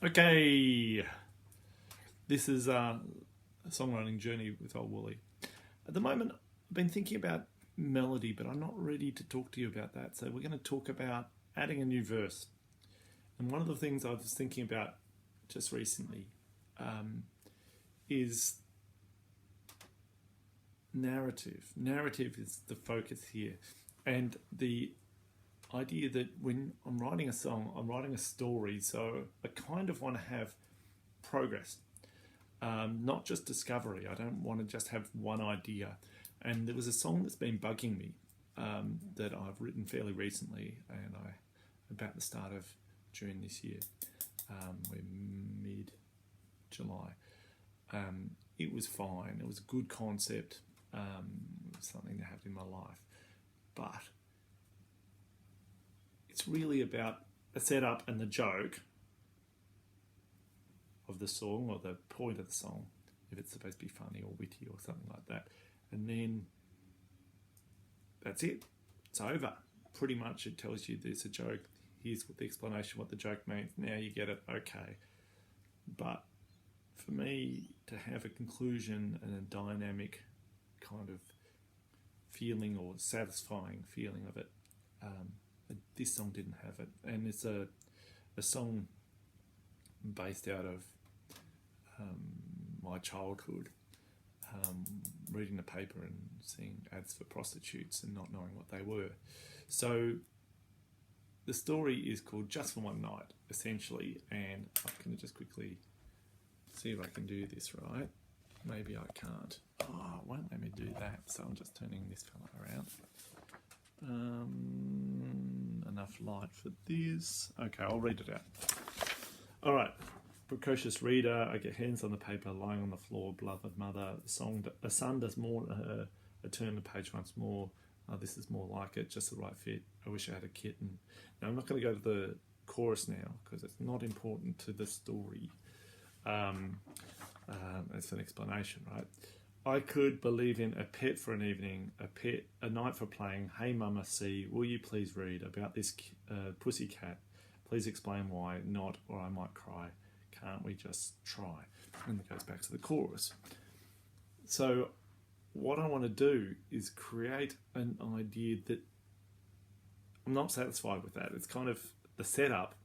Okay, this is a songwriting journey with old Wooley. At the moment, I've been thinking about melody, but I'm not ready to talk to you about that. So we're going to talk about adding a new verse. And one of the things I was thinking about just recently is narrative. Narrative is the focus here. And the idea that when I'm writing a song, I'm writing a story, so I kind of want to have progress, not just discovery. I don't want to just have one idea. And there was a song that's been bugging me that I've written fairly recently, and about the start of June this year. We're mid-July. It was fine. It was a good concept. It was something that happened in my life, but it's really about the setup and the joke of the song, or the point of the song, if it's supposed to be funny or witty or something like that. And then that's it. It's over. Pretty much it tells you there's a joke. Here's the explanation what the joke means. Now you get it. Okay. But for me to have a conclusion and a dynamic kind of feeling or satisfying feeling of it, this song didn't have it. And it's a song based out of my childhood, reading the paper and seeing ads for prostitutes and not knowing what they were. So the story is called Just for One Night, essentially, and I'm going to just quickly see if I can do this right. Maybe I can't. Oh, it won't let me do that, so I'm just turning this fella around. Enough light for this. Okay, I'll read it out. All right. Precocious reader, I get hands on the paper, lying on the floor, beloved mother. A son does more. I turn the page once more. This is more like it, just the right fit. I wish I had a kitten. Now, I'm not going to go to the chorus now because it's not important to the story. It's an explanation, right? I could believe in a pet for an evening, a night for playing. Hey, Mama C, will you please read about this pussy cat? Please explain why not, or I might cry. Can't we just try? And it goes back to the chorus. So what I want to do is create an idea that I'm not satisfied with that. It's kind of the setup,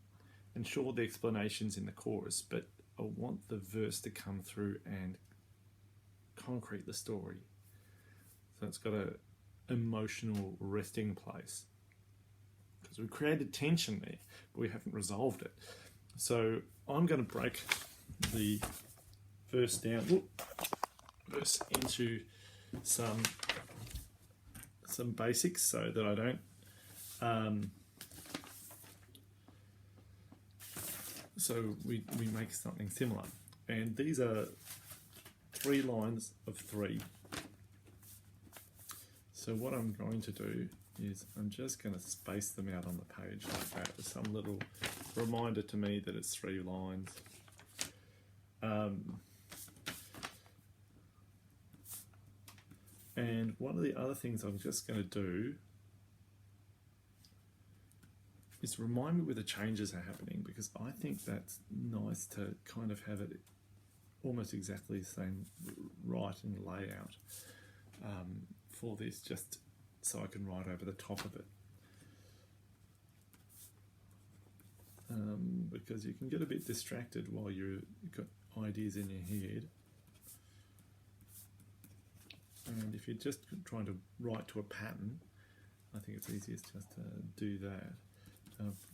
and sure, the explanation's in the chorus, but I want the verse to come through and concrete the story. So it's got a emotional resting place, because we've created tension there, but we haven't resolved it. So I'm going to break the verse down, verse into some basics, so that I don't. So we make something similar, and these are 3 lines of 3. So what I'm going to do is I'm just going to space them out on the page like that, with some little reminder to me that it's 3 lines. And one of the other things I'm just going to do is remind me where the changes are happening, because I think that's nice to kind of have it almost exactly the same writing layout for this, just so I can write over the top of it. Because you can get a bit distracted while you've got ideas in your head. And if you're just trying to write to a pattern, I think it's easiest just to do that,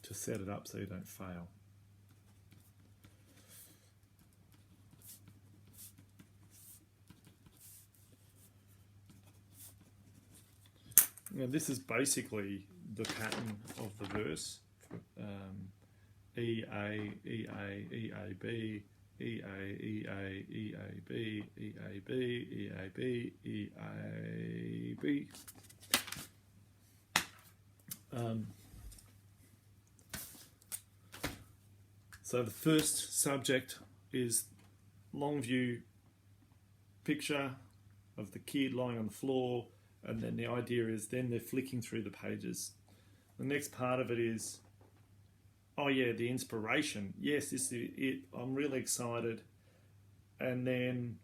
to set it up so you don't fail. Now this is basically the pattern of the verse. E A E A E A B E A E A E A B E A B E A B E A B. So the first subject is long view picture of the kid lying on the floor, and then the idea is then they're flicking through the pages. The next part of it is oh yeah, the inspiration. Yes, this is it. I'm really excited. And then,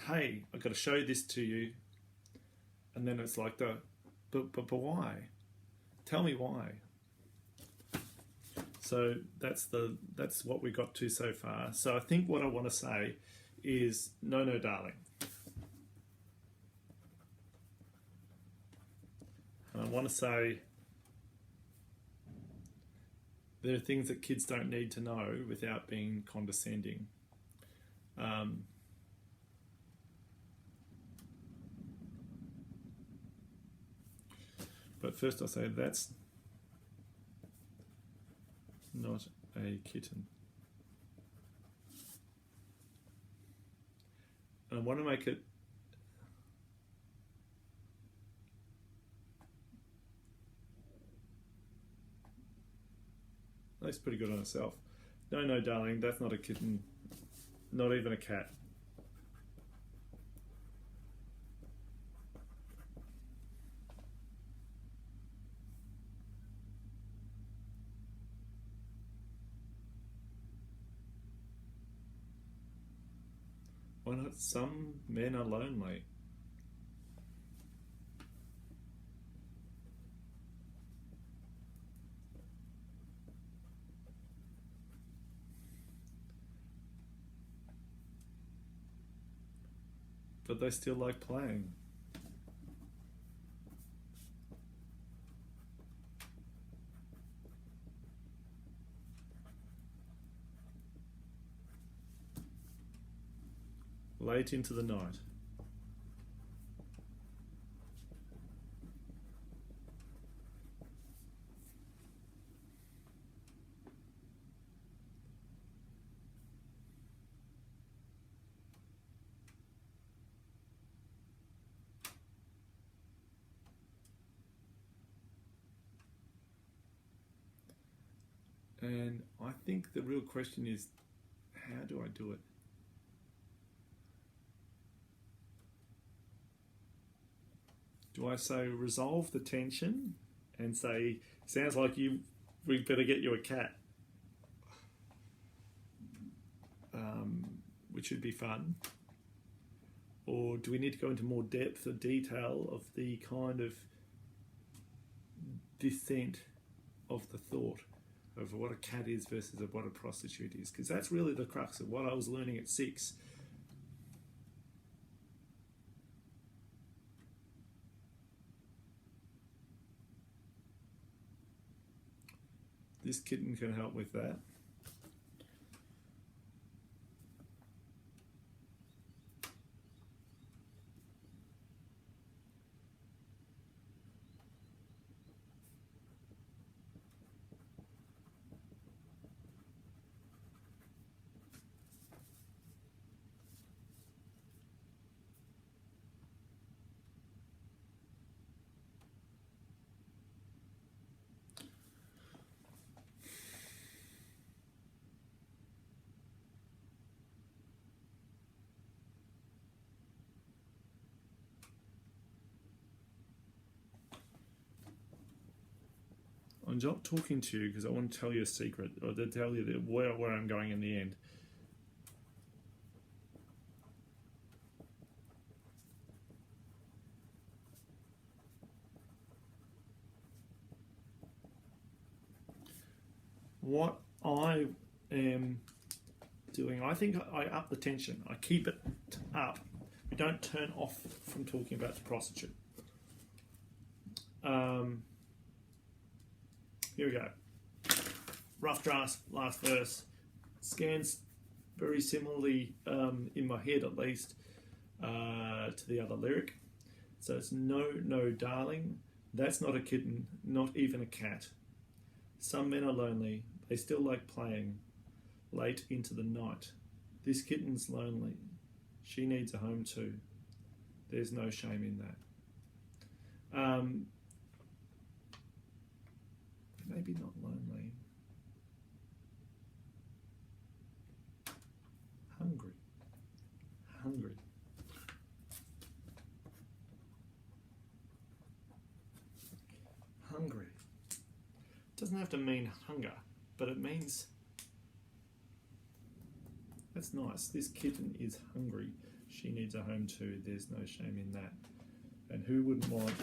hey, I've got to show this to you. And then it's like but why? Tell me why. So that's what we got to so far. So I think what I want to say is no, darling. And I want to say there are things that kids don't need to know without being condescending. But first I say that's not a kitten. And I want to make it looks pretty good on herself. No, darling, that's not a kitten, not even a cat. Why not? Some men are lonely. But they still like playing. Late into the night. And I think the real question is, how do I do it? Do I say resolve the tension and say, sounds like we better get you a cat, which would be fun? Or do we need to go into more depth or detail of the kind of descent of the thought of what a cat is versus what a prostitute is? Because that's really the crux of what I was learning at 6. This kitten can help with that. I'm not talking to you because I want to tell you a secret, or to tell you that where I'm going in the end. What I am doing, I think I up the tension. I keep it up. We don't turn off from talking about the prostitute. Here we go. Rough draft, last verse. Scans very similarly, in my head at least, to the other lyric. So it's no, darling. That's not a kitten, not even a cat. Some men are lonely. They still like playing late into the night. This kitten's lonely. She needs a home too. There's no shame in that. Maybe not lonely. Hungry. Hungry. Hungry. Doesn't doesn't have to mean hunger, but it means, that's nice, this kitten is hungry, she needs a home too, there's no shame in that. And who wouldn't want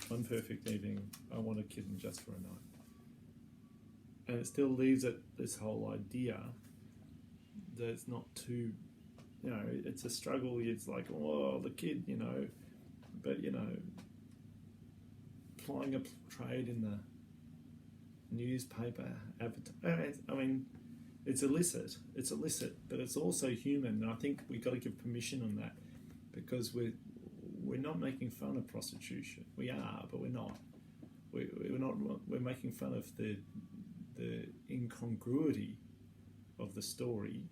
one perfect evening, I want a kitten just for a night. And it still leaves it this whole idea that it's not too, you know, it's a struggle. It's like, oh, the kid, you know, but, you know, plying a trade in the newspaper, I mean, it's illicit, but it's also human. And I think we've got to give permission on that, because we're not making fun of prostitution. We are, but we're not. We're not. We're making fun of the incongruity of the story,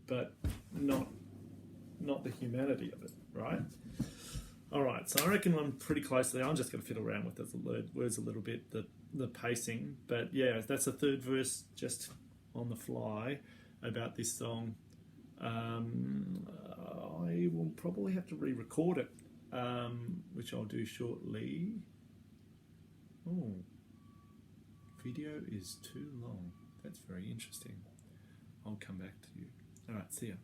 but not the humanity of it, right? All right, so I reckon I'm pretty close there. I'm just going to fiddle around with the words a little bit, the pacing, but yeah, that's the third verse just on the fly about this song. I will probably have to re-record it, which I'll do shortly. Oh, video is too long. That's very interesting. I'll come back to you. All right, see ya.